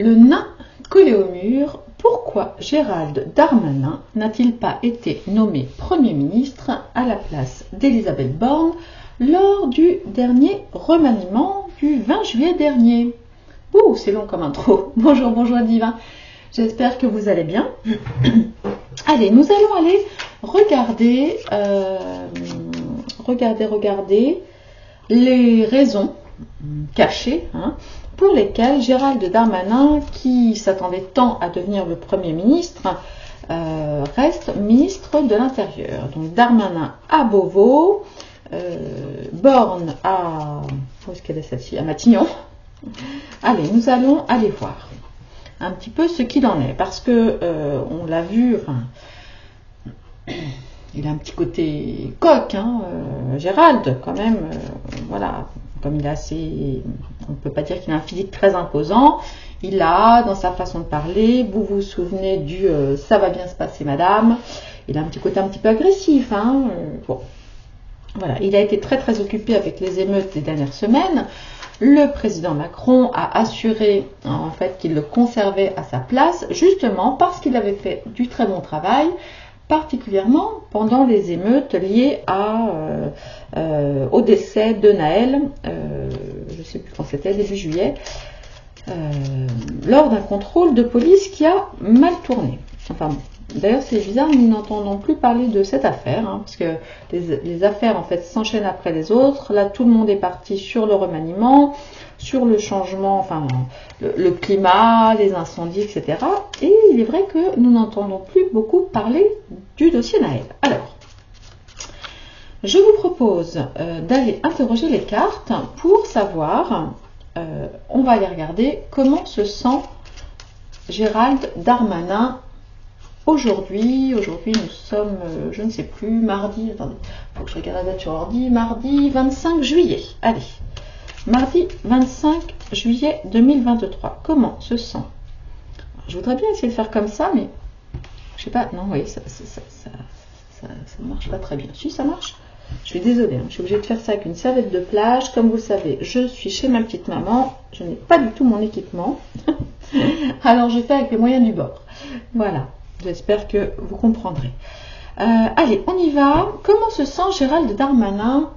Le nain collé au mur, pourquoi Gérald Darmanin n'a-t-il pas été nommé Premier ministre à la place d'Elisabeth Borne lors du dernier remaniement du 20 juillet dernier? Ouh, c'est long comme intro. Bonjour, bonjour Divin. J'espère que vous allez bien. Allez, nous allons aller regarder les raisons cachées pour lesquelles Gérald Darmanin, qui s'attendait tant à devenir le Premier ministre, reste ministre de l'Intérieur. Donc Darmanin à Beauvau, Borne à... Où est-ce qu'elle est celle-ci? À Matignon. Allez, nous allons aller voir un petit peu ce qu'il en est, parce que on l'a vu, il a un petit côté coq, Gérald, quand même, voilà, comme il est assez, on ne peut pas dire qu'il a un physique très imposant, il a, dans sa façon de parler, vous vous souvenez du ça va bien se passer madame, il a un petit côté un petit peu agressif, bon, voilà, il a été très très occupé avec les émeutes des dernières semaines. Le président Macron a assuré en fait qu'il le conservait à sa place, justement parce qu'il avait fait du très bon travail, particulièrement pendant les émeutes liées au décès de Naël, je ne sais plus quand c'était, début juillet, lors d'un contrôle de police qui a mal tourné. Enfin bon. D'ailleurs, c'est bizarre, nous n'entendons plus parler de cette affaire, parce que les affaires en fait s'enchaînent après les autres. Là, tout le monde est parti sur le remaniement, sur le changement, enfin le climat, les incendies, etc. Et il est vrai que nous n'entendons plus beaucoup parler du dossier Naël. Alors, je vous propose d'aller interroger les cartes pour savoir, on va aller regarder comment se sent Gérald Darmanin. Aujourd'hui, nous sommes, je ne sais plus, mardi, attendez, il faut que je regarde la date sur ordi, mardi 25 juillet, allez, mardi 25 juillet 2023, comment se sent? Je voudrais bien essayer de faire comme ça, mais je sais pas, non, oui, ça ne marche pas très bien. Si, ça marche. Je suis désolée, je suis obligée de faire ça avec une serviette de plage, comme vous le savez, je suis chez ma petite maman, je n'ai pas du tout mon équipement, alors je fais avec les moyens du bord, voilà. J'espère que vous comprendrez. Allez, on y va. Comment se sent Gérald Darmanin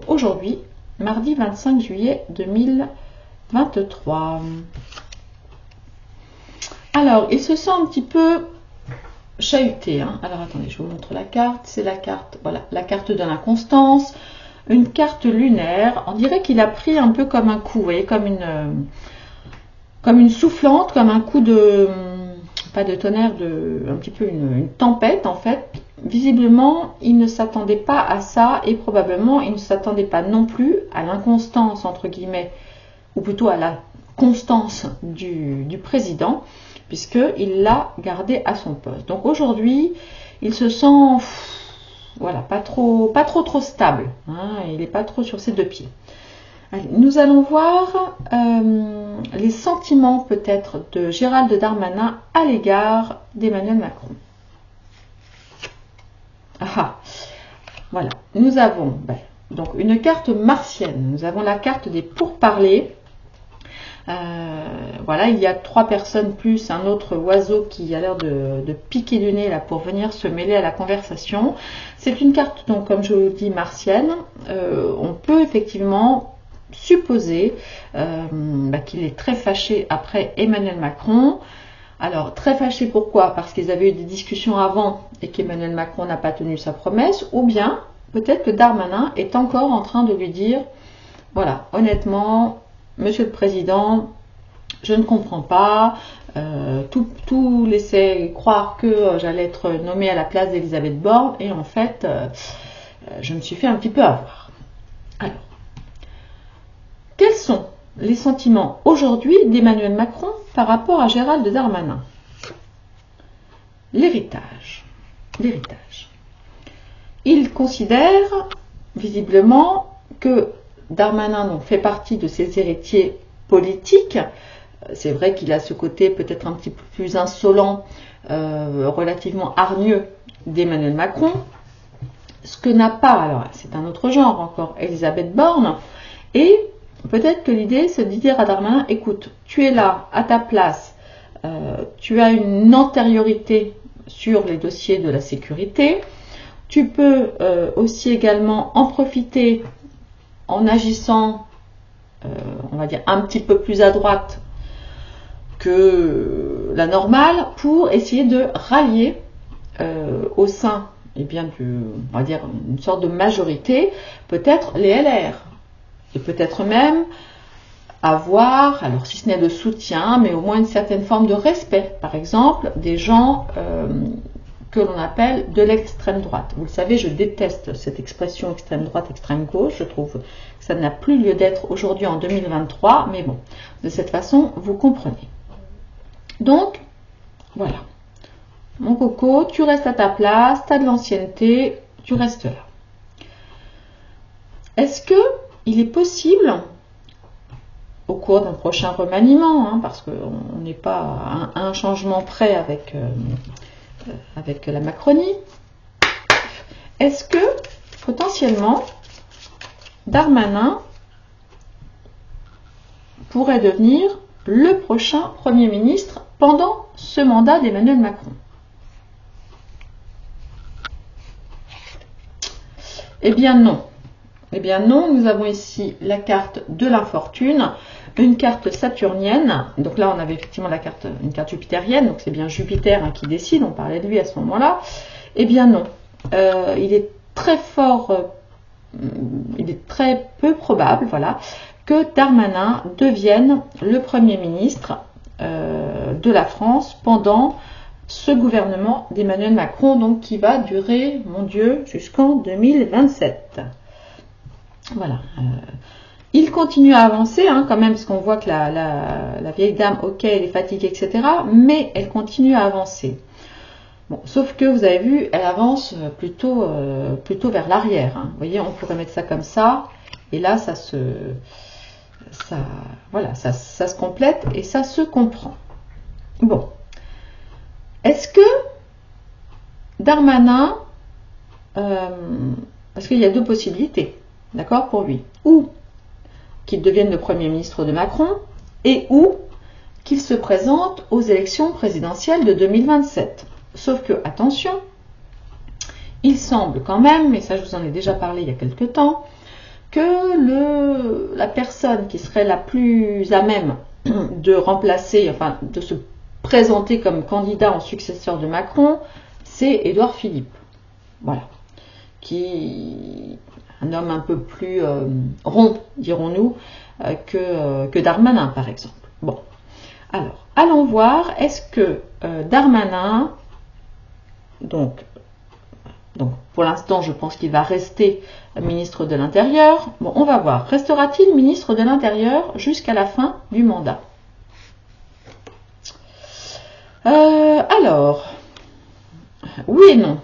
aujourd'hui, mardi 25 juillet 2023? Alors, il se sent un petit peu chahuté. Alors, attendez, je vous montre la carte. C'est la carte, voilà, la carte de l'inconstance. Une carte lunaire. On dirait qu'il a pris un peu comme un coup, vous voyez, comme une soufflante, comme un coup de... pas de tonnerre, un petit peu une tempête en fait. Visiblement, il ne s'attendait pas à ça et probablement il ne s'attendait pas non plus à l'inconstance entre guillemets, ou plutôt à la constance du président, puisqu'il l'a gardé à son poste. Donc aujourd'hui, il se sent voilà, pas trop stable, il n'est pas trop sur ses deux pieds. Allez, nous allons voir les sentiments peut-être de Gérald Darmanin à l'égard d'Emmanuel Macron. Voilà, nous avons donc une carte martienne, nous avons la carte des pourparlers. Voilà, il y a 3 personnes plus un autre oiseau qui a l'air de piquer du nez là pour venir se mêler à la conversation. C'est une carte donc comme je vous dis martienne. On peut effectivement supposer qu'il est très fâché après Emmanuel Macron. Alors très fâché pourquoi? Parce qu'ils avaient eu des discussions avant et qu'Emmanuel Macron n'a pas tenu sa promesse, ou bien peut-être que Darmanin est encore en train de lui dire voilà, honnêtement, Monsieur le Président, je ne comprends pas, tout laissait croire que j'allais être nommée à la place d'Elisabeth Borne et en fait je me suis fait un petit peu avoir. Alors, quels sont les sentiments aujourd'hui d'Emmanuel Macron par rapport à Gérald Darmanin? L'héritage. Il considère visiblement que Darmanin fait partie de ses héritiers politiques. C'est vrai qu'il a ce côté peut-être un petit peu plus insolent, relativement hargneux d'Emmanuel Macron. Ce que n'a pas, alors c'est un autre genre encore, Elisabeth Borne. Et peut-être que l'idée, c'est de dire à Darmanin, écoute, tu es là, à ta place, tu as une antériorité sur les dossiers de la sécurité, tu peux aussi également en profiter en agissant, on va dire, un petit peu plus à droite que la normale, pour essayer de rallier au sein, eh bien, on va dire, une sorte de majorité, peut-être les LR, et peut-être même avoir, alors si ce n'est de soutien, mais au moins une certaine forme de respect, par exemple, des gens que l'on appelle de l'extrême droite. Vous le savez, je déteste cette expression extrême droite, extrême gauche, je trouve que ça n'a plus lieu d'être aujourd'hui en 2023, mais bon, de cette façon, vous comprenez. Donc, voilà. Mon coco, tu restes à ta place, tu as de l'ancienneté, tu restes là. Est-ce que il est possible, au cours d'un prochain remaniement, hein, parce qu'on n'est pas à un changement près avec la Macronie, est-ce que, potentiellement, Darmanin pourrait devenir le prochain Premier ministre pendant ce mandat d'Emmanuel Macron? Eh bien non. Eh bien non, nous avons ici la carte de l'infortune, une carte saturnienne. Donc là, on avait effectivement une carte jupitérienne, donc c'est bien Jupiter qui décide, on parlait de lui à ce moment-là. Eh bien non. Il est très fort, il est très peu probable, voilà, que Darmanin devienne le Premier ministre de la France pendant ce gouvernement d'Emmanuel Macron, donc qui va durer, mon Dieu, jusqu'en 2027. Voilà. Il continue à avancer, hein, quand même, parce qu'on voit que la vieille dame, ok, elle est fatiguée, etc., mais elle continue à avancer. Bon, sauf que vous avez vu, elle avance plutôt vers l'arrière. Hein. Vous voyez, on pourrait mettre ça comme ça, et là, ça se complète et ça se comprend. Bon. Est-ce que Darmanin, parce qu'il y a deux possibilités, d'accord, pour lui, ou qu'il devienne le Premier ministre de Macron, et ou qu'il se présente aux élections présidentielles de 2027. Sauf que, attention, il semble quand même, et ça je vous en ai déjà parlé il y a quelque temps, que la personne qui serait la plus à même de remplacer, enfin de se présenter comme candidat en successeur de Macron, c'est Édouard Philippe. Voilà. Un homme un peu plus rond, dirons-nous, que Darmanin, par exemple. Bon. Alors, allons voir, est-ce que Darmanin, donc pour l'instant, je pense qu'il va rester ministre de l'Intérieur. Bon, on va voir. Restera-t-il ministre de l'Intérieur jusqu'à la fin du mandat? Alors, oui et non.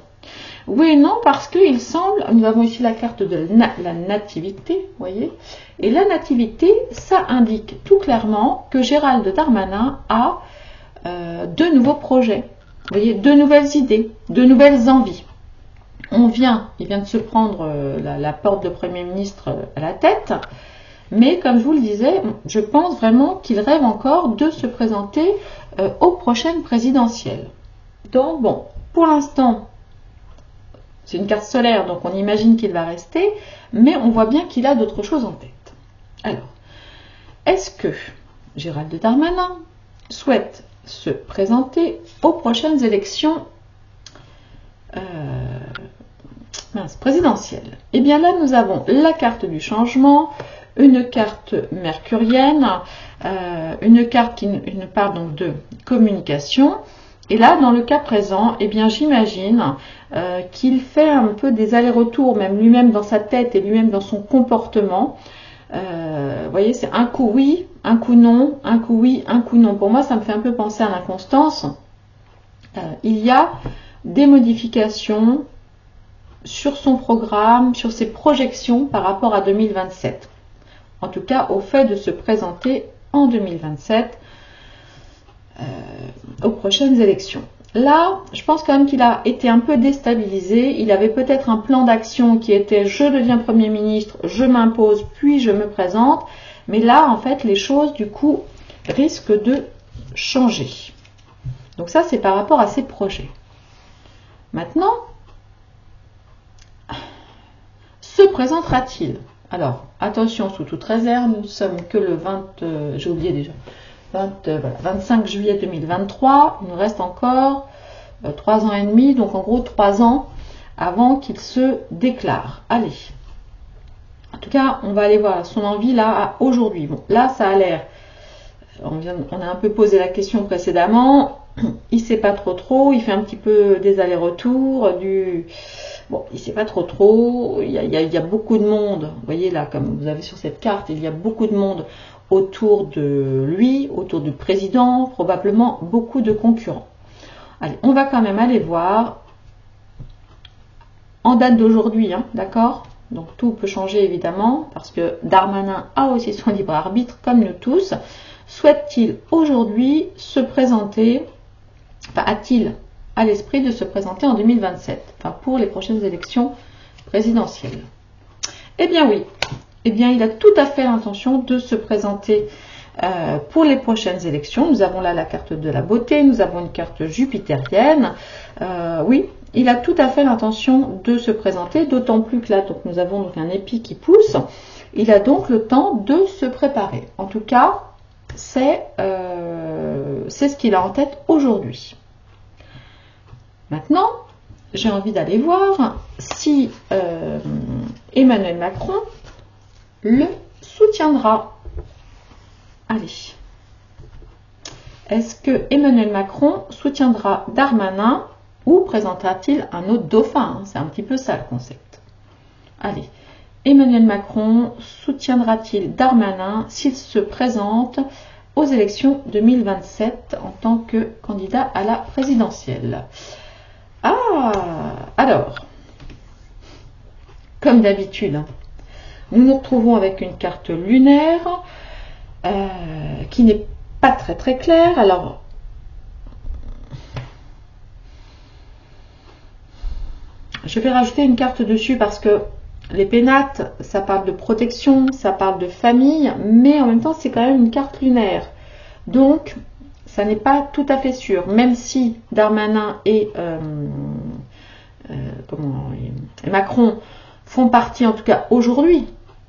Oui et non, parce qu'il semble, nous avons ici la carte de la nativité, vous voyez, et la nativité, ça indique tout clairement que Gérald Darmanin a de nouveaux projets, vous voyez, de nouvelles idées, de nouvelles envies. Il vient de se prendre la porte de Premier ministre à la tête, mais comme je vous le disais, je pense vraiment qu'il rêve encore de se présenter aux prochaines présidentielles. Donc bon, pour l'instant, c'est une carte solaire, donc on imagine qu'il va rester, mais on voit bien qu'il a d'autres choses en tête. Alors, est-ce que Gérald Darmanin souhaite se présenter aux prochaines élections présidentielles? Eh bien là, nous avons la carte du changement, une carte mercurienne, une carte qui nous parle donc de communication. Et là, dans le cas présent, eh bien, j'imagine qu'il fait un peu des allers-retours, même lui-même dans sa tête et lui-même dans son comportement. Vous voyez, c'est un coup oui, un coup non, un coup oui, un coup non. Pour moi, ça me fait un peu penser à l'inconstance. Il y a des modifications sur son programme, sur ses projections par rapport à 2027. En tout cas, au fait de se présenter en 2027 aux prochaines élections. Là, je pense quand même qu'il a été un peu déstabilisé. Il avait peut-être un plan d'action qui était « je deviens Premier ministre, je m'impose, puis je me présente ». Mais là, en fait, les choses, du coup, risquent de changer. Donc ça, c'est par rapport à ces projets. Maintenant, se présentera-t-il? Alors, attention, sous toute réserve, nous ne sommes que le j'ai oublié déjà, 25 juillet 2023. Il nous reste encore 3 ans et demi, donc en gros 3 ans avant qu'il se déclare. Allez. En tout cas, on va aller voir son envie là, aujourd'hui. Bon, là, ça a l'air... On a un peu posé la question précédemment. Il ne sait pas trop. Il fait un petit peu des allers-retours. Bon, il ne sait pas trop. Il y a beaucoup de monde. Vous voyez là, comme vous avez sur cette carte, il y a beaucoup de monde autour de lui, autour du président, probablement beaucoup de concurrents. Allez, on va quand même aller voir en date d'aujourd'hui, hein, d'accord? Donc tout peut changer évidemment, parce que Darmanin a aussi son libre arbitre, comme nous tous. Souhaite-t-il aujourd'hui se présenter, enfin a-t-il à l'esprit de se présenter en 2027, enfin pour les prochaines élections présidentielles? Eh bien oui, eh bien il a tout à fait l'intention de se présenter pour les prochaines élections. Nous avons là la carte de la beauté, nous avons une carte jupitérienne. Oui, il a tout à fait l'intention de se présenter, d'autant plus que là, donc, nous avons donc un épi qui pousse. Il a donc le temps de se préparer. En tout cas, c'est ce qu'il a en tête aujourd'hui. Maintenant, j'ai envie d'aller voir si Emmanuel Macron le soutiendra. Allez. Est-ce que Emmanuel Macron soutiendra Darmanin ou présentera-t-il un autre dauphin? C'est un petit peu ça le concept. Allez. Emmanuel Macron soutiendra-t-il Darmanin s'il se présente aux élections 2027 en tant que candidat à la présidentielle? Ah, alors, comme d'habitude, nous nous retrouvons avec une carte lunaire qui n'est pas très claire. Alors, je vais rajouter une carte dessus parce que les pénates, ça parle de protection, ça parle de famille, mais en même temps, c'est quand même une carte lunaire. Donc, ça n'est pas tout à fait sûr, même si Darmanin et Macron font partie, en tout cas aujourd'hui,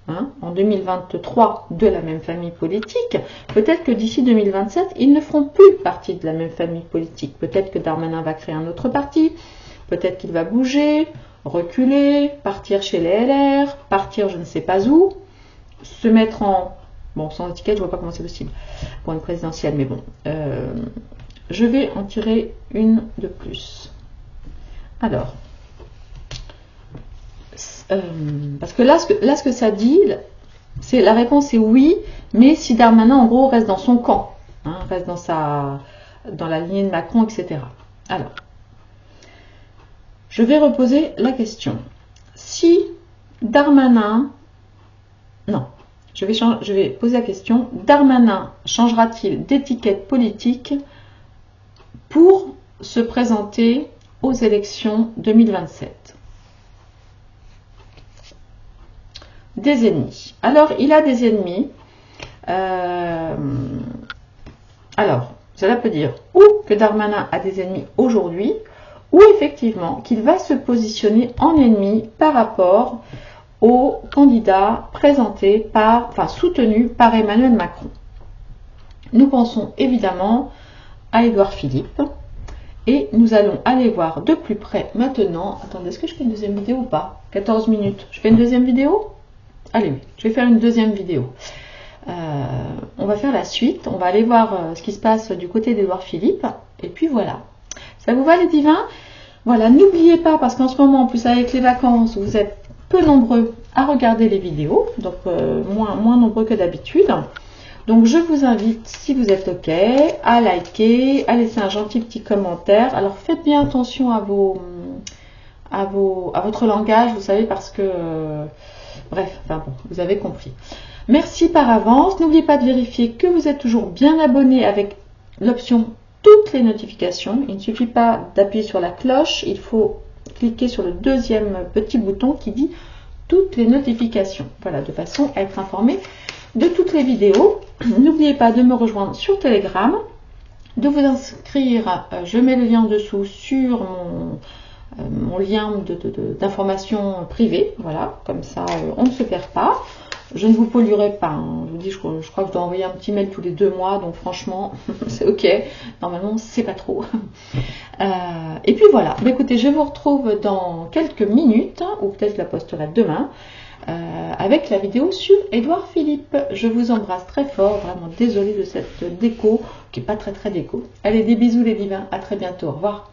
hein, en 2023, de la même famille politique. Peut-être que d'ici 2027, ils ne feront plus partie de la même famille politique. Peut-être que Darmanin va créer un autre parti, peut-être qu'il va bouger, reculer, partir chez les LR, partir je ne sais pas où, se mettre en... Bon, sans étiquette, je ne vois pas comment c'est possible pour une présidentielle, mais bon. Je vais en tirer une de plus. Alors, parce que là, ce que ça dit, c'est la réponse est oui, mais si Darmanin, en gros, reste dans son camp, hein, reste dans la lignée de Macron, etc. Alors, je vais reposer la question. Si Darmanin... Non, je vais poser la question. Darmanin changera-t-il d'étiquette politique pour se présenter aux élections 2027? Des ennemis. Alors, il a des ennemis. Alors, cela peut dire ou que Darmanin a des ennemis aujourd'hui, ou effectivement qu'il va se positionner en ennemi par rapport au candidat présenté soutenu par Emmanuel Macron. Nous pensons évidemment à Édouard Philippe et nous allons aller voir de plus près maintenant. Attendez, est-ce que je fais une deuxième vidéo ou pas? 14 minutes. Je fais une deuxième vidéo? Allez, oui, je vais faire une deuxième vidéo. On va faire la suite. On va aller voir ce qui se passe du côté d'Édouard Philippe. Et puis voilà. Ça vous va les divins? Voilà, n'oubliez pas, parce qu'en ce moment, en plus avec les vacances, vous êtes peu nombreux à regarder les vidéos, donc moins nombreux que d'habitude. Donc je vous invite, si vous êtes OK, à liker, à laisser un gentil petit commentaire. Alors faites bien attention à votre langage, vous savez, parce que... bref, enfin bon, vous avez compris. Merci par avance. N'oubliez pas de vérifier que vous êtes toujours bien abonné avec l'option toutes les notifications. Il ne suffit pas d'appuyer sur la cloche, il faut cliquer sur le deuxième petit bouton qui dit toutes les notifications. Voilà, de façon à être informé de toutes les vidéos. N'oubliez pas de me rejoindre sur Telegram, de vous inscrire, je mets le lien en dessous sur mon lien d'information privée, voilà, comme ça on ne se perd pas. Je ne vous polluerai pas, hein. Je vous dis, je crois que je dois envoyer un petit mail tous les 2 mois, donc franchement, c'est ok. Normalement, c'est pas trop. Et puis voilà, bah, écoutez, je vous retrouve dans quelques minutes, hein, ou peut-être je la posterai demain, avec la vidéo sur Édouard Philippe. Je vous embrasse très fort, vraiment désolée de cette déco, qui n'est pas très déco. Allez, des bisous les divins, à très bientôt, au revoir.